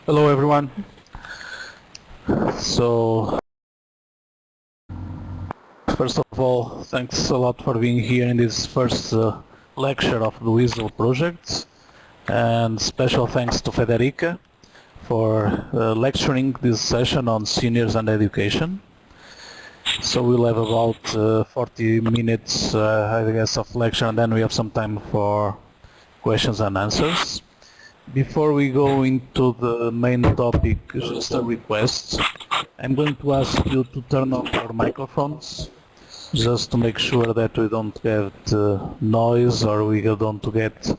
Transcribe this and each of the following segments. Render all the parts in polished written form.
Hello everyone. So first of all, thanks a lot for being here in this first lecture of the Weasel project, and special thanks to Federica for lecturing this session on seniors and education. So we'll have about 40 minutes I guess of lecture, and then we have some time for questions and answers. Before we go into the main topic, just a request. I'm going to ask you to turn off your microphones, just to make sure that we don't get noise or we don't get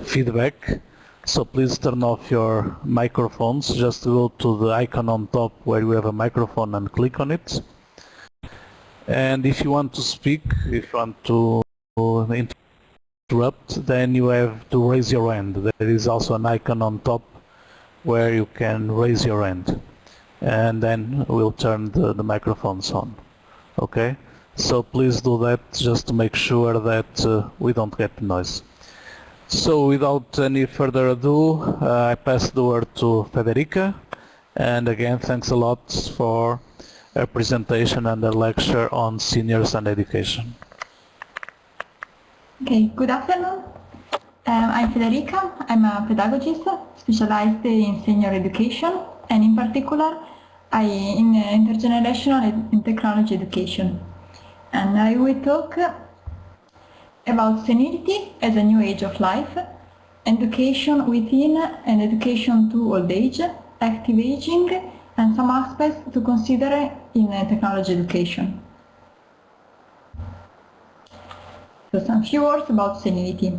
feedback. So please turn off your microphones. Just go to the icon on top where you have a microphone and click on it. And if you want to speak, if you want to interrupt, then you have to raise your hand. There is also an icon on top where you can raise your hand, and then we'll turn the microphones on. Okay? So please do that just to make sure that we don't get noise. So without any further ado, I pass the word to Federica, and again thanks a lot for her presentation and her lecture on seniors and education. Okay, good afternoon. I'm Federica. I'm a pedagogist specialized in senior education, and in particular in intergenerational and technology education. And I will talk about senility as a new age of life, education within and education to old age, active aging, and some aspects to consider in technology education. So some few words about senility.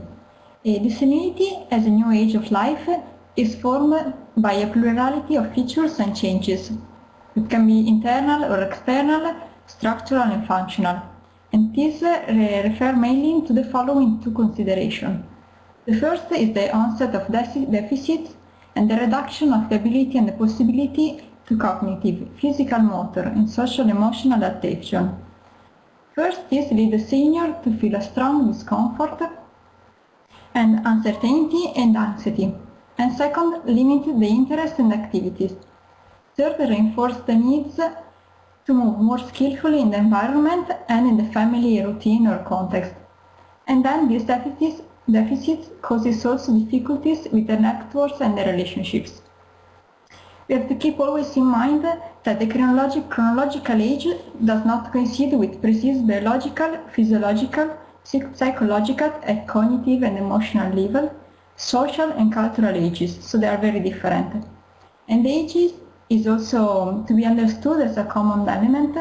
The senility as a new age of life is formed by a plurality of features and changes. It can be internal or external, structural and functional. And these refer mainly to the following two considerations. The first is the onset of deficit and the reduction of the ability and the possibility to cognitive, physical, motor, and social emotional adaptation. First, this leads the senior to feel a strong discomfort and uncertainty and anxiety. And second, limit the interest and activities. Third, reinforce the needs to move more skillfully in the environment and in the family routine or context. And then this deficit causes also difficulties with the networks and the relationships. We have to keep always in mind that the chronological age does not coincide with precise biological, physiological, psychological, and cognitive and emotional level, social and cultural ages, so they are very different. And ages is also to be understood as a common element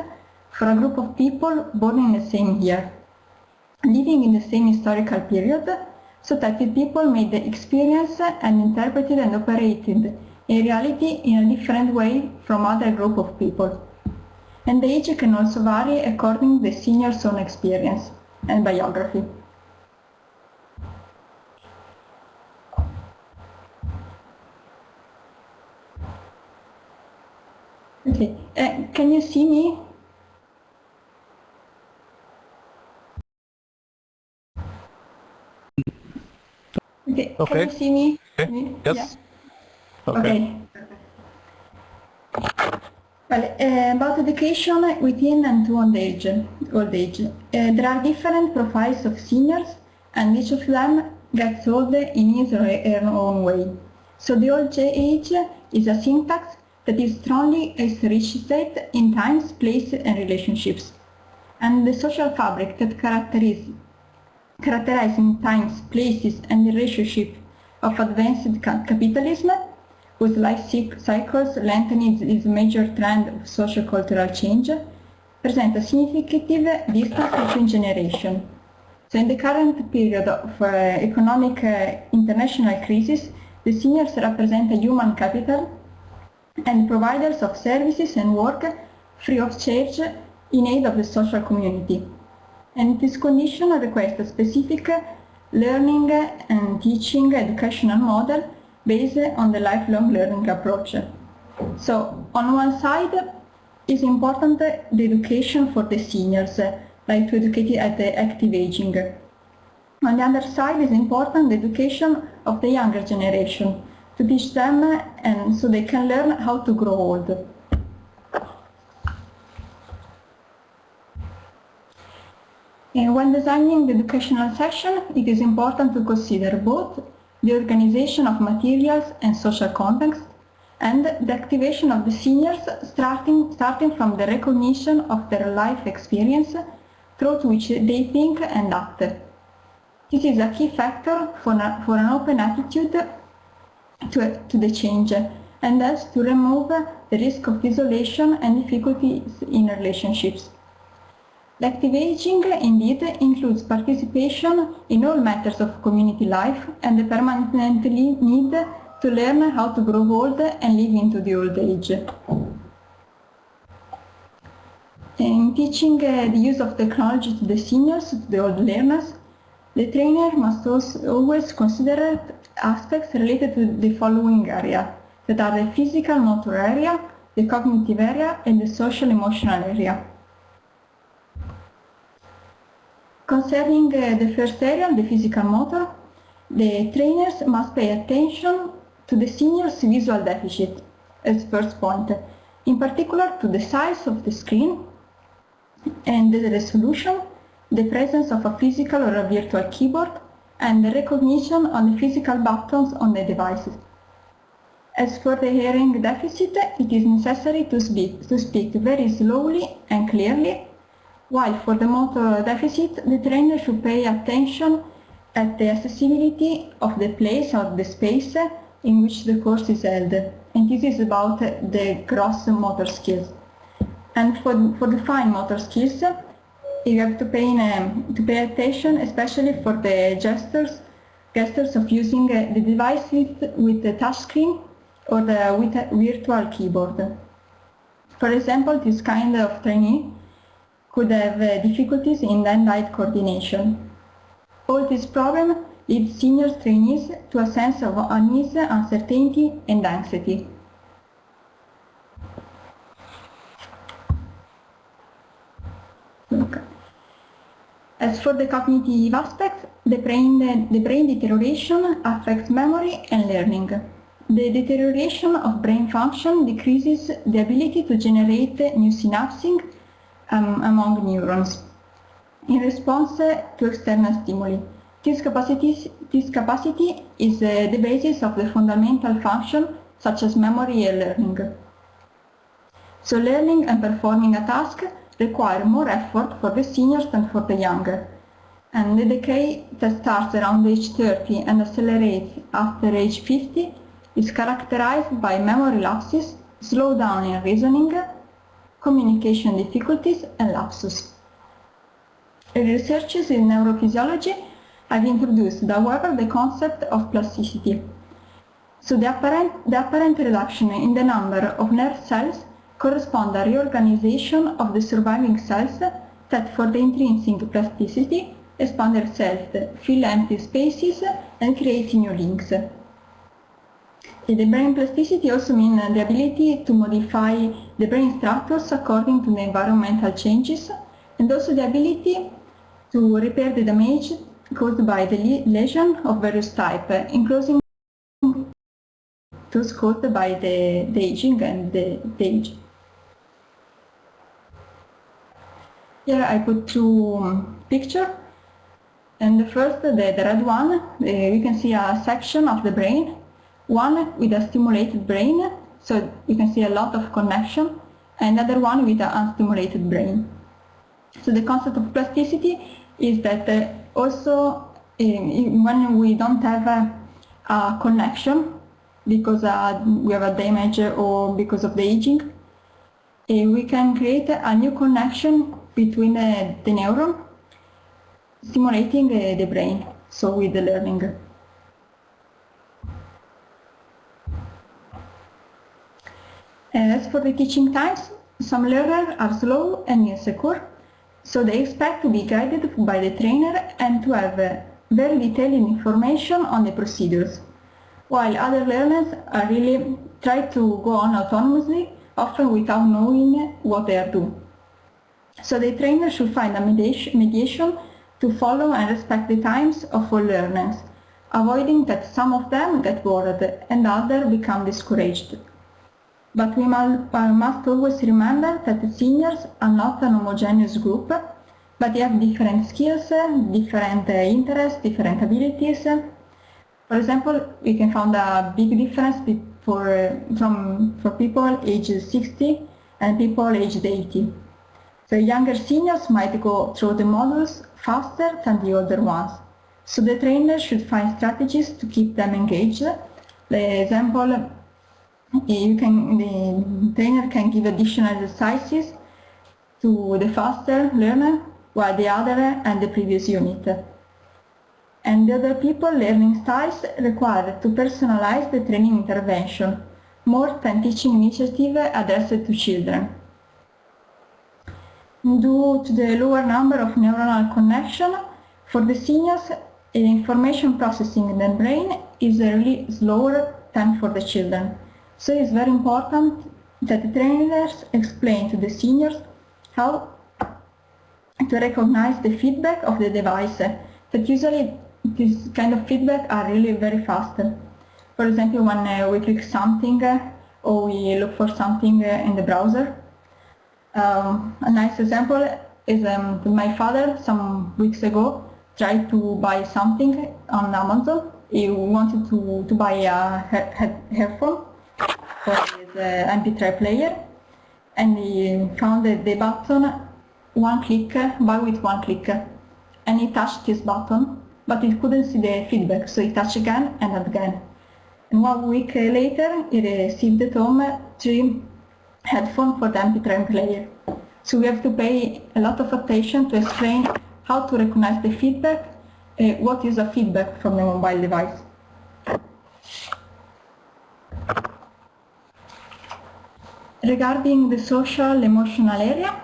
for a group of people born in the same year, living in the same historical period, so that the people may experience and interpreted and operated in reality in a different way from other group of people. And the age can also vary according to the senior's own experience and biography. Okay, can you see me? Okay, Okay. Can you see me? Okay. Yes. Yeah. Okay. Well, about education within and to old age. There are different profiles of seniors, and each of them gets old in his or her own way. So the old age is a syntax that is strongly historicized in times, place, and relationships. And the social fabric that characterizing times, places, and relationship of advanced capitalism, whose life cycles lengthening is a major trend of socio-cultural change, present a significant distance between generations. So in the current period of economic international crisis, the seniors represent a human capital and providers of services and work free of charge in aid of the social community. And this condition requires a specific learning and teaching educational model based on the lifelong learning approach. So on one side is important the education for the seniors, like to educate at the active aging. On the other side is important the education of the younger generation, to teach them and so they can learn how to grow old. When designing the educational session, it is important to consider both the organization of materials and social context, and the activation of the seniors starting from the recognition of their life experience through which they think and act. This is a key factor for an open attitude to the change, and thus to remove the risk of isolation and difficulties in relationships. Active aging indeed includes participation in all matters of community life and the permanent need to learn how to grow old and live into the old age. In teaching the use of technology to the seniors, to the old learners, the trainer must always consider aspects related to the following areas, that are the physical motor area, the cognitive area, and the social emotional area. Concerning the first area, the physical motor, the trainers must pay attention to the senior's visual deficit as first point, in particular to the size of the screen and the resolution, the presence of a physical or a virtual keyboard, and the recognition on the physical buttons on the devices. As for the hearing deficit, it is necessary to speak very slowly and clearly, while for the motor deficit, the trainer should pay attention at the accessibility of the place or the space in which the course is held, and this is about the gross motor skills. And for the fine motor skills, you have to pay attention, especially for the gestures of using the device with the touchscreen or with a virtual keyboard. For example, this kind of trainee could have difficulties in hand-eye coordination. All this problem leads senior trainees to a sense of unease, uncertainty, and anxiety. As for the cognitive aspect, the brain deterioration affects memory and learning. The deterioration of brain function decreases the ability to generate new synapses among neurons in response to external stimuli. This capacity is the basis of the fundamental function such as memory and learning. So learning and performing a task require more effort for the seniors than for the younger. And the decay that starts around age 30 and accelerates after age 50 is characterized by memory lapses, slowdown in reasoning, communication difficulties, and lapsus. Researchers in neurophysiology have introduced, however, the concept of plasticity. So the apparent reduction in the number of nerve cells correspond a reorganization of the surviving cells that, for the intrinsic plasticity, expand themselves, fill empty spaces, and create new links. The brain plasticity also means the ability to modify the brain structures according to the environmental changes, and also the ability to repair the damage caused by the lesion of various types, including those caused by the aging and the age. Here I put two pictures, and the first, the red one, we can see a section of the brain, one with a stimulated brain, so you can see a lot of connection, and another one with an unstimulated brain. So the concept of plasticity is that also when we don't have a connection because we have a damage or because of the aging, we can create a new connection between the neuron, stimulating the brain, so with the learning. As for the teaching times, some learners are slow and insecure, so they expect to be guided by the trainer and to have very detailed information on the procedures, while other learners are really try to go on autonomously, often without knowing what they are doing. So the trainer should find a mediation to follow and respect the times of all learners, avoiding that some of them get bored and others become discouraged. But we must always remember that the seniors are not an homogeneous group, but they have different skills, different interests, different abilities. For example, we can find a big difference for people aged 60 and people aged 80. So younger seniors might go through the modules faster than the older ones. So the trainer should find strategies to keep them engaged. For example, the trainer can give additional exercises to the faster learner, while the other and the previous unit. And the other people learning styles require to personalize the training intervention more than teaching initiative addressed to children. Due to the lower number of neuronal connections, for the seniors, the information processing in the brain is really slower than for the children. So it's very important that the trainers explain to the seniors how to recognize the feedback of the device, that usually this kind of feedback are really very fast. For example, when we click something or we look for something in the browser. A nice example is my father some weeks ago tried to buy something on Amazon. He wanted to buy a headphone for his MP3 player, and he found the button one click, buy with one click, and he touched this button, but he couldn't see the feedback, so he touched again and again. And 1 week later, he received at home 3 headphones for the MP3 player. So we have to pay a lot of attention to explain how to recognize the feedback, what is a feedback from the mobile device. Regarding the social emotional area,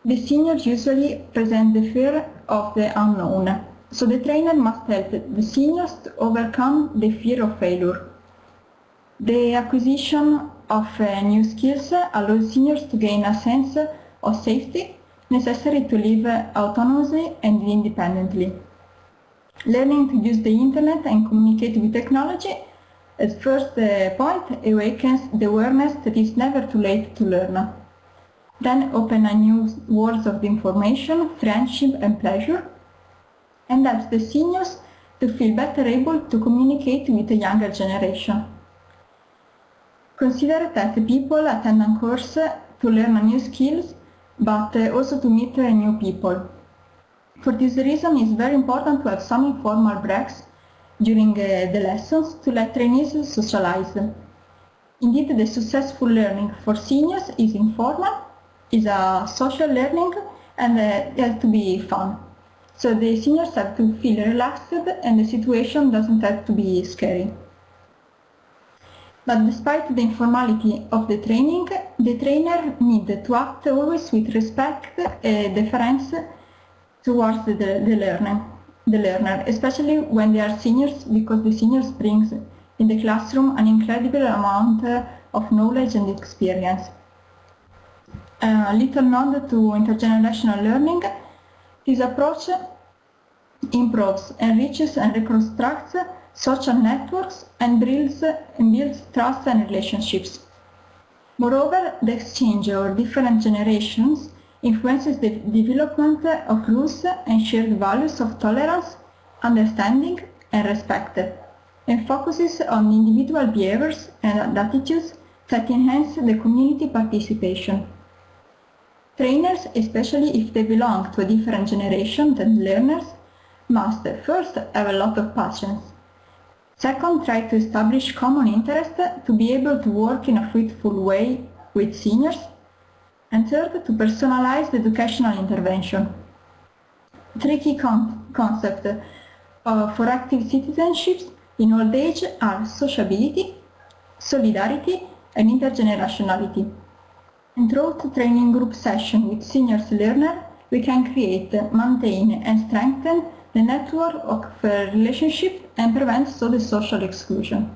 the seniors usually present the fear of the unknown. So the trainer must help the seniors to overcome the fear of failure. The acquisition of new skills allows seniors to gain a sense of safety necessary to live autonomously and independently. Learning to use the internet and communicate with technology as first point awakens the awareness that it's never too late to learn. Then open a new world of information, friendship and pleasure, and helps the seniors to feel better able to communicate with the younger generation. Consider that people attend a course to learn new skills, but also to meet new people. For this reason, it's very important to have some informal breaks during the lessons to let trainees socialize. Indeed, the successful learning for seniors is informal, is a social learning, and it has to be fun. So the seniors have to feel relaxed and the situation doesn't have to be scary. But despite the informality of the training, the trainer needs to act always with respect and deference towards the learner, especially when they are seniors, because the seniors brings in the classroom an incredible amount of knowledge and experience. A little nod to intergenerational learning. This approach improves, enriches and reconstructs social networks and builds trust and relationships. Moreover, the exchange of different generations influences the development of rules and shared values of tolerance, understanding and respect, and focuses on individual behaviors and attitudes that enhance the community participation. Trainers, especially if they belong to a different generation than learners, must first have a lot of patience. Second, try to establish common interest to be able to work in a fruitful way with seniors. And third, to personalize the educational intervention. 3 key concepts for active citizenships in old age are sociability, solidarity, and intergenerationality. And through training group sessions with seniors learners, we can create, maintain, and strengthen the network of relationships and prevent the social exclusion.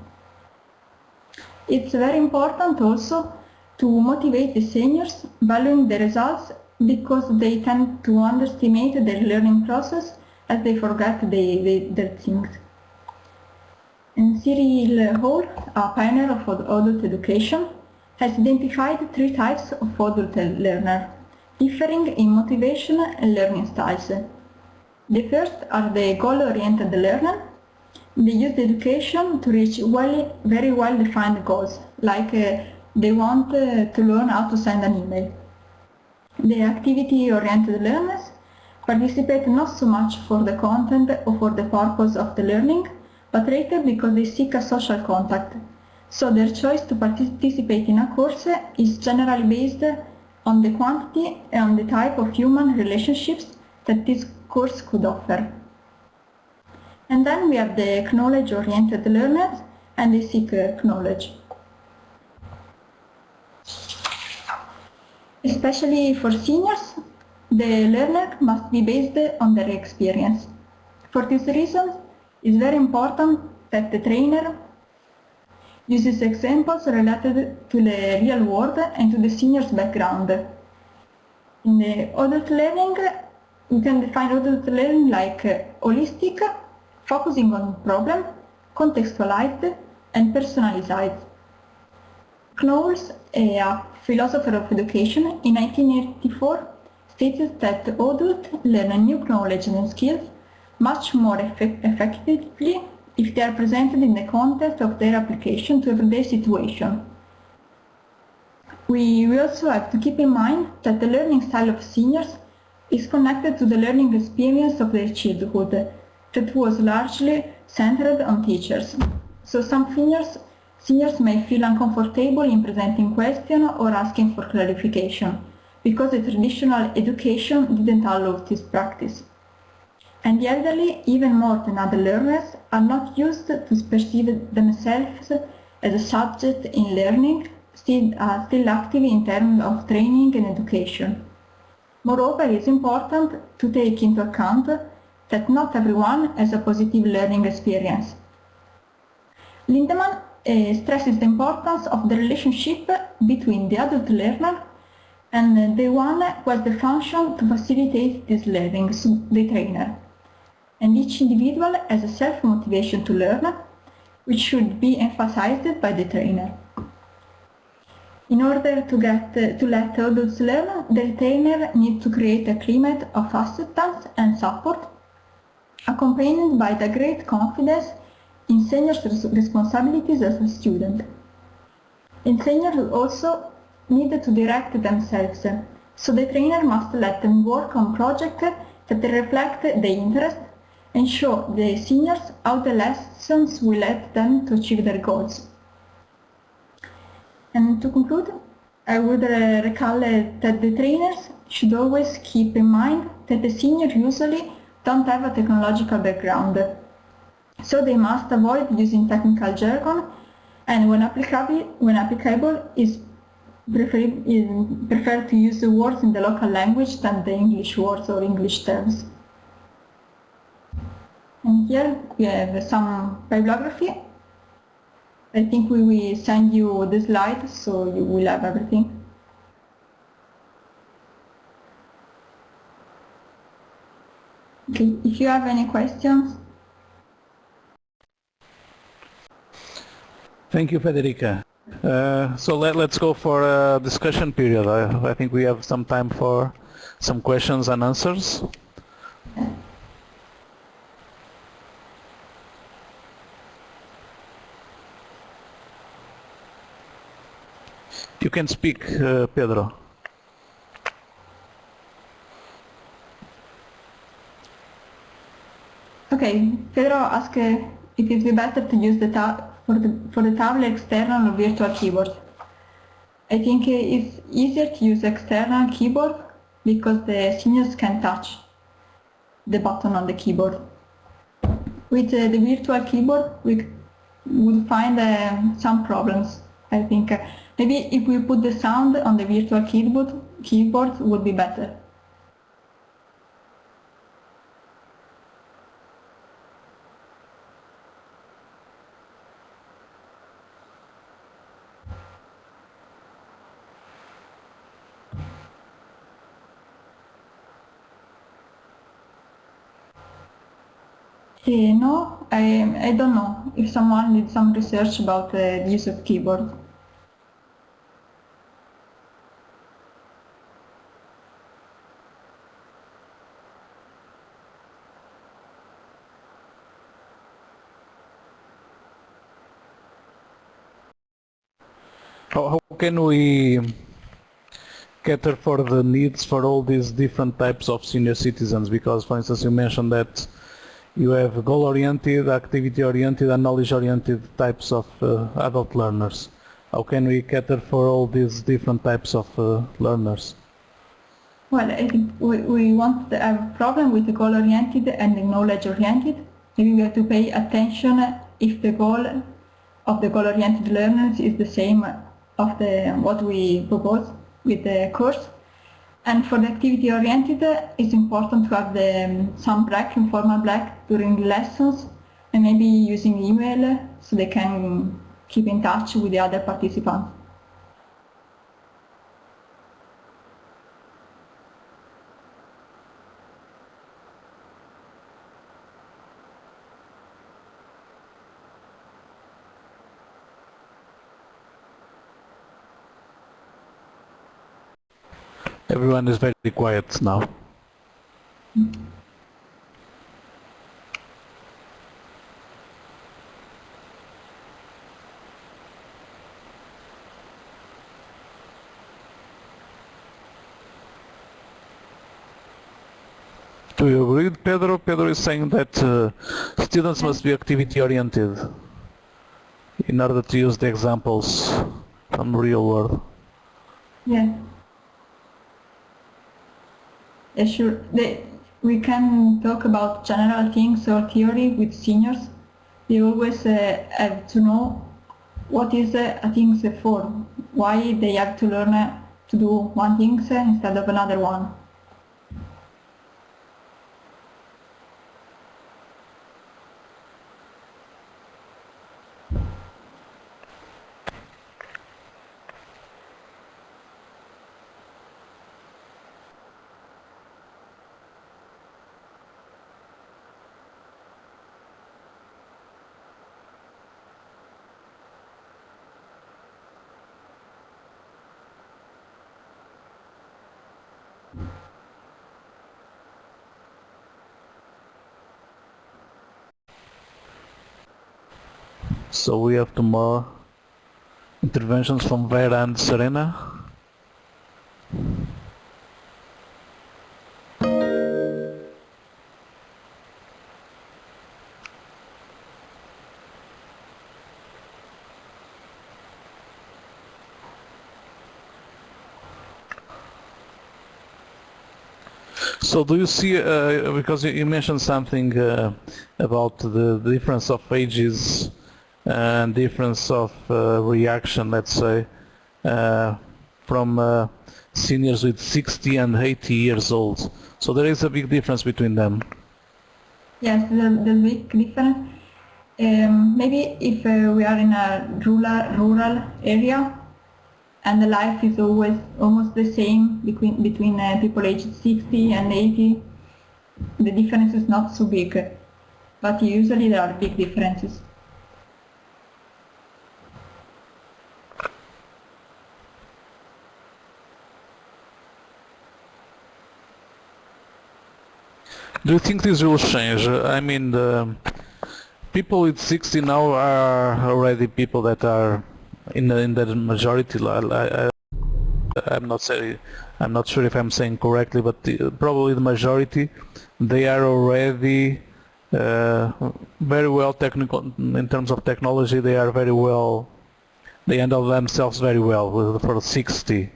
It's very important also to motivate the seniors, valuing the results, because they tend to underestimate their learning process as they forget their things. And Cyril Hall, a pioneer of adult education, has identified 3 types of adult learner, differing in motivation and learning styles. The first are the goal-oriented learner. They use the education to reach very well-defined goals, like they want to learn how to send an email. The activity-oriented learners participate not so much for the content or for the purpose of the learning, but rather because they seek a social contact. So their choice to participate in a course is generally based on the quantity and on the type of human relationships that this course could offer. And then we have the knowledge-oriented learners, and they seek knowledge. Especially for seniors, the learner must be based on their experience. For this reason, it's very important that the trainer uses examples related to the real world and to the senior's background. In the adult learning, we can define adult learning like holistic, focusing on problem, contextualized, and personalized. Knowles, a philosopher of education, in 1984 stated that adults learn new knowledge and skills much more effectively if they are presented in the context of their application to everyday situation. We also have to keep in mind that the learning style of seniors is connected to the learning experience of their childhood that was largely centered on teachers. So some seniors may feel uncomfortable in presenting questions or asking for clarification because the traditional education didn't allow this practice. And the elderly, even more than other learners, are not used to perceive themselves as a subject in learning, still active in terms of training and education. Moreover, it is important to take into account that not everyone has a positive learning experience. Lindemann stresses the importance of the relationship between the adult learner and the one who has the function to facilitate this learning, so the trainer. And each individual has a self-motivation to learn, which should be emphasized by the trainer. In order to let adults learn, the trainer needs to create a climate of acceptance and support, accompanied by the great confidence in seniors' responsibilities as a student. And seniors also need to direct themselves, so the trainer must let them work on projects that reflect their interest and show the seniors how the lessons will help them to achieve their goals. And to conclude, I would recall that the trainers should always keep in mind that the seniors usually don't have a technological background, so they must avoid using technical jargon, and when applicable, is preferred to use the words in the local language than the English words or English terms. And here we have some bibliography. I think we will send you the slides so you will have everything. Okay, if you have any questions. Thank you, Federica. So let's go for a discussion period. I think we have some time for some questions and answers. You can speak, Pedro. Okay, Pedro asked if it would be better to use for the tablet external or virtual keyboard. I think it's easier to use external keyboard because the seniors can touch the button on the keyboard. With the virtual keyboard, we would find some problems. I think maybe if we put the sound on the virtual keyboard would be better. No, I don't know if someone did some research about the use of keyboard. How can we cater for the needs for all these different types of senior citizens? Because, for instance, you mentioned that you have goal-oriented, activity-oriented and knowledge-oriented types of adult learners. How can we cater for all these different types of learners? Well, I think we want to have a problem with the goal-oriented and the knowledge-oriented. Maybe we have to pay attention if the goal of the goal-oriented learners is the same of what we propose with the course. And for the activity-oriented, it's important to have some break, informal break during lessons, and maybe using email so they can keep in touch with the other participants. Everyone is very quiet now. Do you agree with Pedro? Pedro is saying that students must be activity-oriented in order to use the examples from the real world. Yeah. Yeah, sure. We can talk about general things or theory with seniors. They always have to know what is a thing for, why they have to learn to do one thing instead of another one. So we have two more interventions from Vera and Serena. So do you see, because you mentioned something about the difference of ages and difference of reaction, let's say, from seniors with 60 and 80 years old. So there is a big difference between them. Yes, the big difference. Maybe if we are in a rural area and the life is always almost the same between people aged 60 and 80, the difference is not so big, but usually there are big differences. Do you think this will change? I mean, the people with 60 now are already people that are in the majority. I'm not sure if I'm saying correctly, but probably the majority, they are already very well technical in terms of technology. They are very well. They handle themselves very well for 60.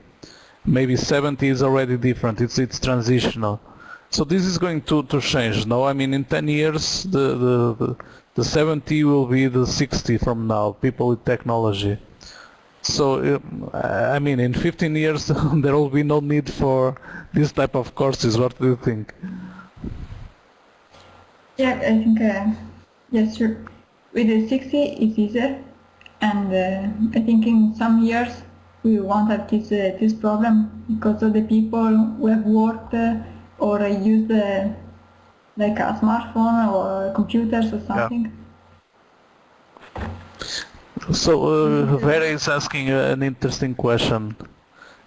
Maybe 70 is already different. It's transitional. So this is going to change. No, I mean in 10 years the 70 will be the 60 from now. People with technology. So, I mean, in 15 years there will be no need for this type of courses. What do you think? Yeah, I think, yes, sure. With the 60 it's easier, and I think in some years we won't have this problem because of the people who have worked or used like a smartphone or computers or something. So Vera is asking an interesting question.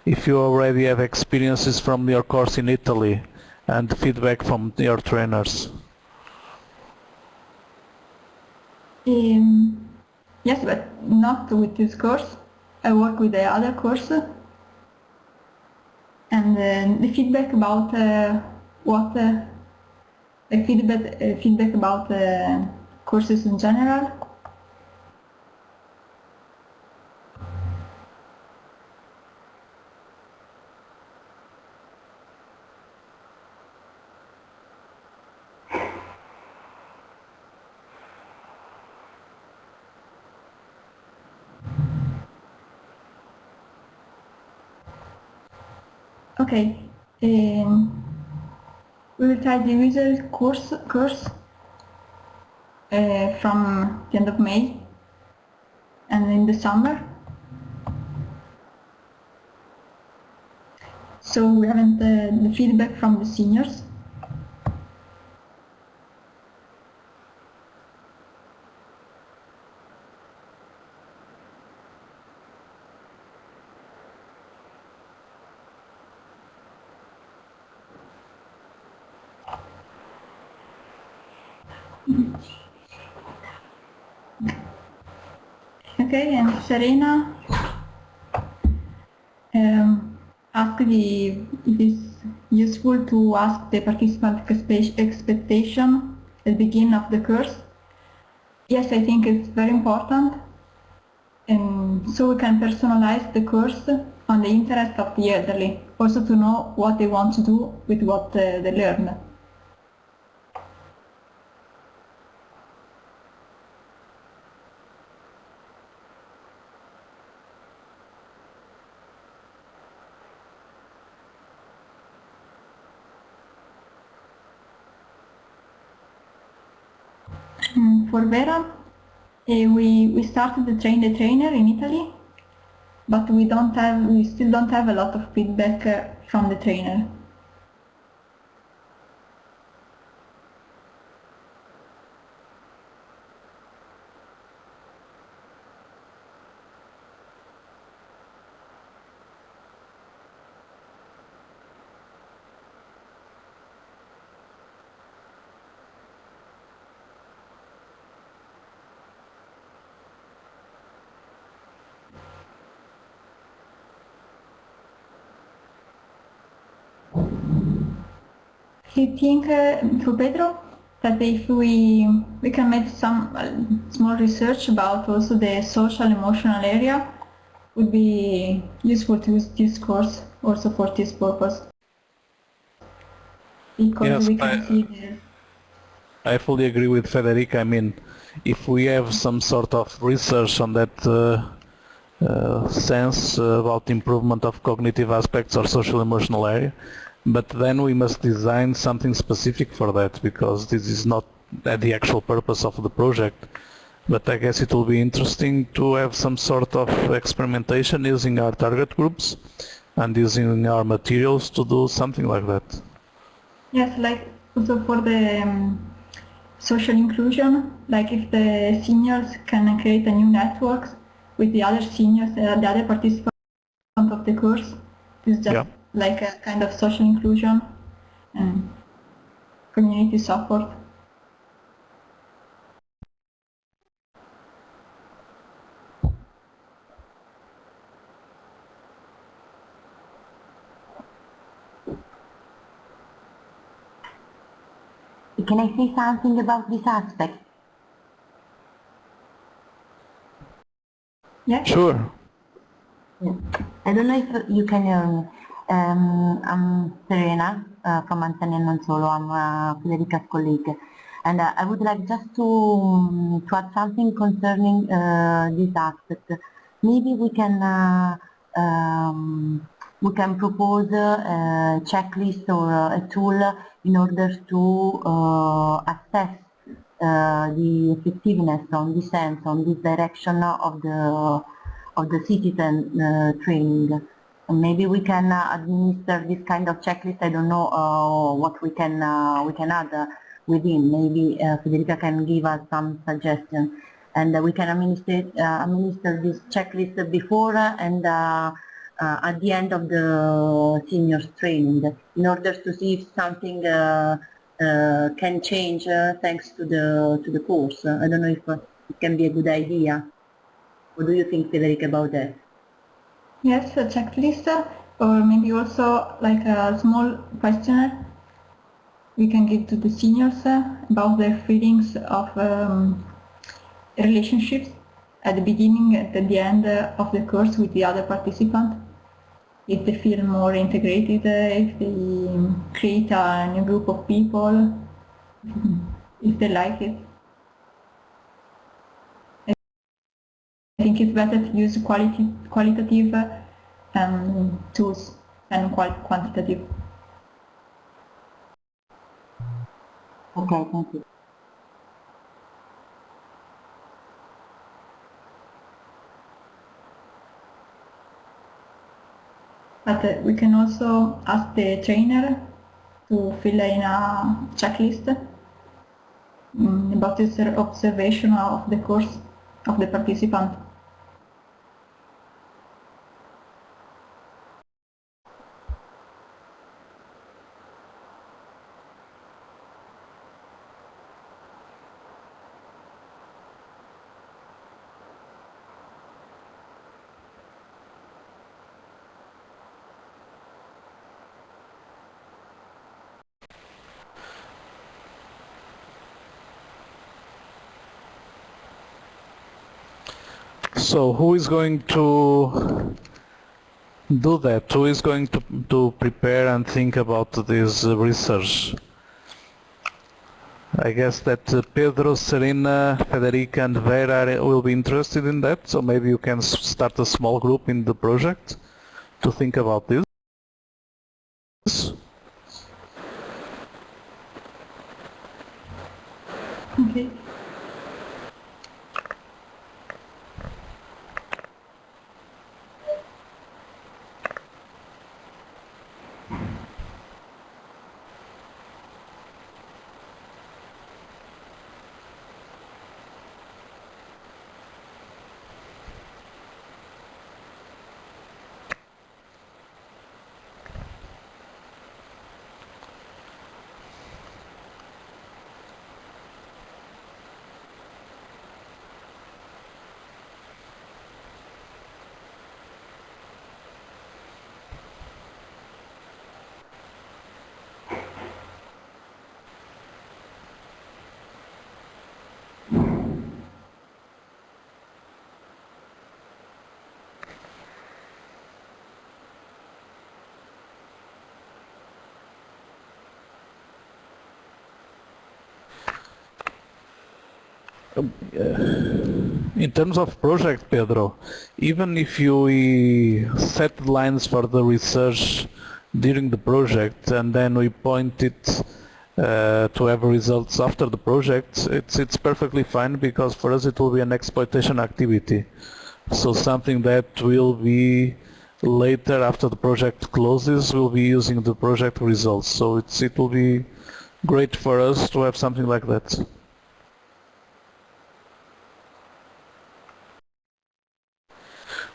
If you already have experiences from your course in Italy and feedback from your trainers. Yes, but not with this course. I work with the other course, and the feedback about what the feedback about courses in general. Okay, we will try the usual course from the end of May and in the summer. So we haven't the feedback from the seniors. Okay, and Serena asked if it's useful to ask the participant expectation at the beginning of the course. Yes, I think it's very important, and so we can personalize the course on the interest of the elderly, also to know what they want to do with what they learn. For Vera, we started the train the trainer in Italy, but we still don't have a lot of feedback from the trainer. I think for Pedro that if we can make some small research about also the social emotional area would be useful to use this course also for this purpose. Because Yes, we can see the I fully agree with Federica. I mean, if we have some sort of research on that sense about improvement of cognitive aspects or social emotional area, but then we must design something specific for that, because this is not the actual purpose of the project. But I guess it will be interesting to have some sort of experimentation using our target groups and using our materials to do something like that. yes, like also for the social inclusion, like if the seniors can create a new network with the other seniors, the other participants of the course, it's just like a kind of social inclusion and community support. Can I say something about this aspect? Yeah. Sure. Yeah. I don't know if you can hear me. I'm Serena from Antenna e Non Solo. I'm Federica's colleague. And I would like just to add something concerning this aspect. Maybe we can propose a checklist or a tool in order to assess the effectiveness on this sense, on this direction of the citizen training. And maybe we can administer this kind of checklist. I don't know what we can add. within. Maybe Federica can give us some suggestions, and we can administer this checklist before and at the end of the seniors training, in order to see if something can change thanks to the course. I don't know if it can be a good idea. What do you think, Federica, about that? Yes, a checklist, or maybe also like a small questionnaire we can give to the seniors about their feelings of relationships at the beginning and at the end of the course with the other participants. If they feel more integrated, if they create a new group of people, if they like it. I think it's better to use qualitative tools than quantitative. Okay, thank you. But we can also ask the trainer to fill in a checklist about his observation of the course of the participant. So who is going to do that? Who is going to prepare and think about this research? I guess that Pedro, Serena, Federica and Vera will be interested in that, so maybe you can start a small group in the project to think about this. Okay. In terms of project, Pedro, even if you set lines for the research during the project and then we point it to have results after the project, it's perfectly fine, because for us it will be an exploitation activity. So something that will be later, after the project closes, we'll be using the project results. So it will be great for us to have something like that.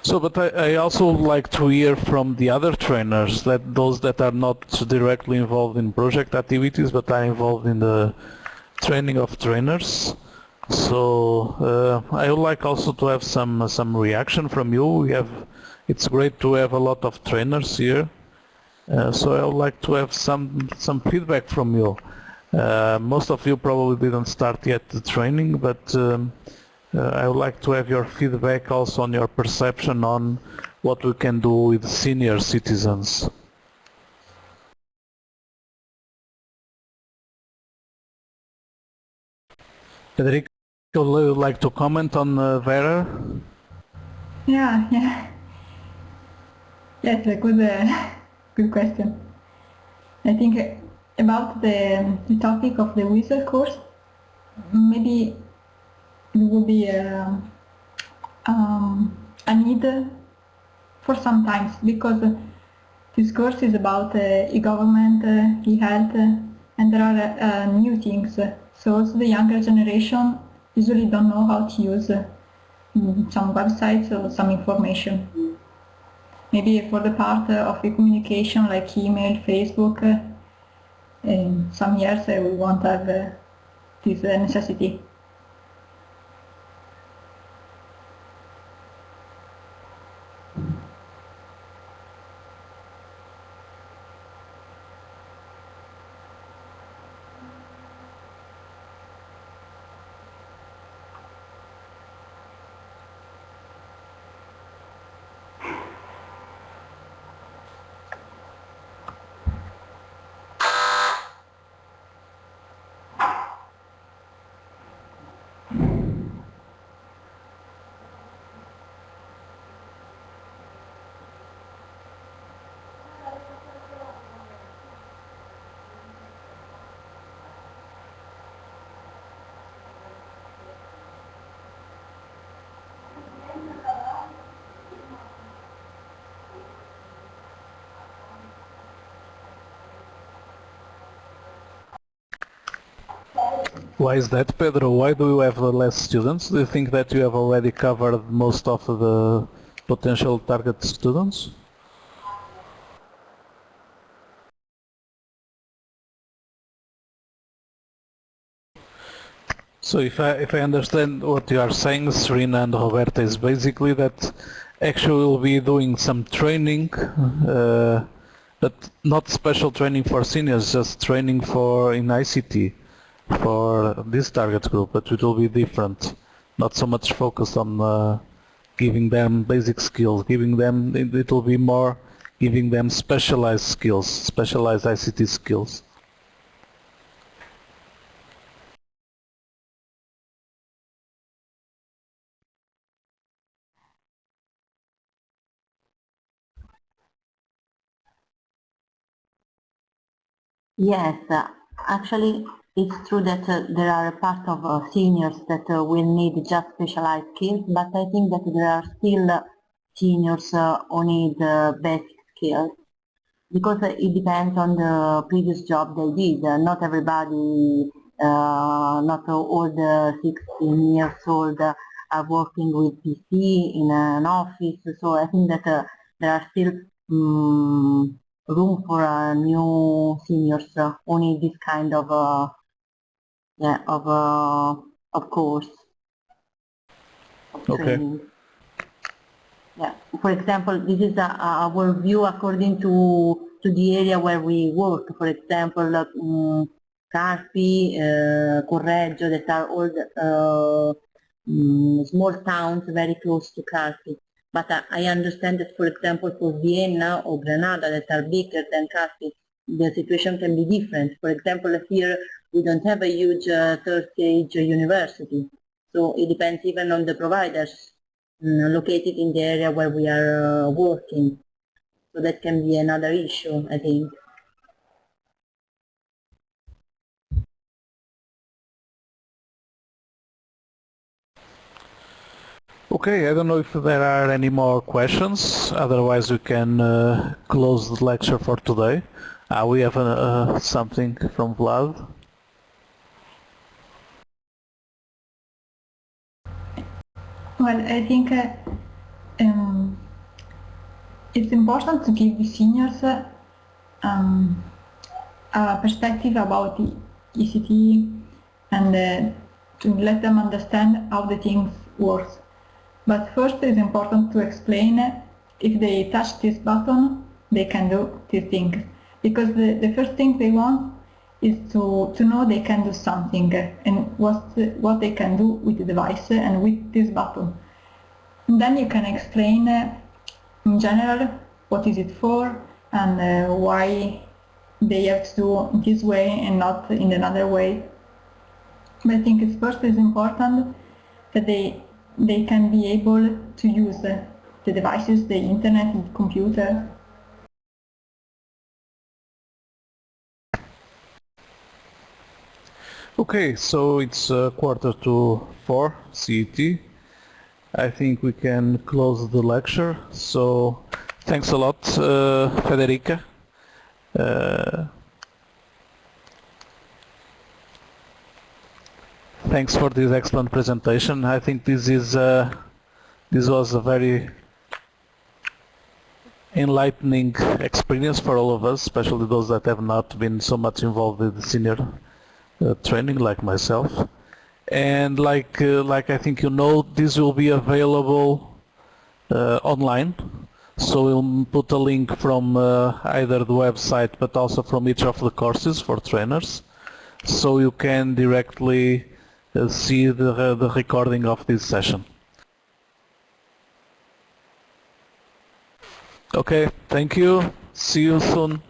So, but I also like to hear from the other trainers, that those that are not directly involved in project activities, but are involved in the training of trainers. So I would like also to have some reaction from you. It's great to have a lot of trainers here. So I would like to have some feedback from you. Most of you probably didn't start yet the training, but I would like to have your feedback also on your perception on what we can do with senior citizens. Federica, would you like to comment on Vera? Yeah. Yes, a good question. I think about the topic of the wizard course, maybe it would be a need for some times, because this course is about e-government, e-health, and there are new things. So also the younger generation usually don't know how to use some websites or some information. Maybe for the part of the communication like email, Facebook, in some years we won't have this necessity. Why is that, Pedro? Why do you have less students? Do you think that you have already covered most of the potential target students? So if I understand what you are saying, Serena and Roberta, is basically that actually we'll be doing some training, but not special training for seniors, just training for in ICT for this target group, but it will be different, not so much focused on giving them basic skills, it will be more giving them specialized skills, specialized ICT skills. Yes, actually, it's true that there are a part of seniors that will need just specialized skills, but I think that there are still seniors who need basic skills, because it depends on the previous job they did. Not everybody, not all the 16 years old are working with PC in an office, so I think that there are still room for new seniors who need this kind of course of training. Yeah. For example, this is our view according to the area where we work. For example, Carpi, Correggio, that are all small towns very close to Carpi. But I understand that, for example, for Vienna or Granada, that are bigger than Carpi, the situation can be different. For example, here we don't have a huge third stage university, so it depends even on the providers located in the area where we are working. So that can be another issue, I think. Okay, I don't know if there are any more questions, otherwise we can close the lecture for today. We have something from Vlad. Well, I think it's important to give the seniors a perspective about the ECT and to let them understand how the things work. But first it's important to explain if they touch this button, they can do these things. Because the first thing they want is to know they can do something and what they can do with the device and with this button. And then you can explain in general what is it for and why they have to do this way and not in another way. But I think it's important that they can be able to use the devices, the internet, the computer. Okay, so it's 3:45 CET. I think we can close the lecture. So thanks a lot, Federica. thanks for this excellent presentation. I think this was a very enlightening experience for all of us, especially those that have not been so much involved with senior training like myself. And like I think you know, this will be available online. So we'll put a link from either the website but also from each of the courses for trainers, so you can directly see the recording of this session. Okay, thank you. See you soon.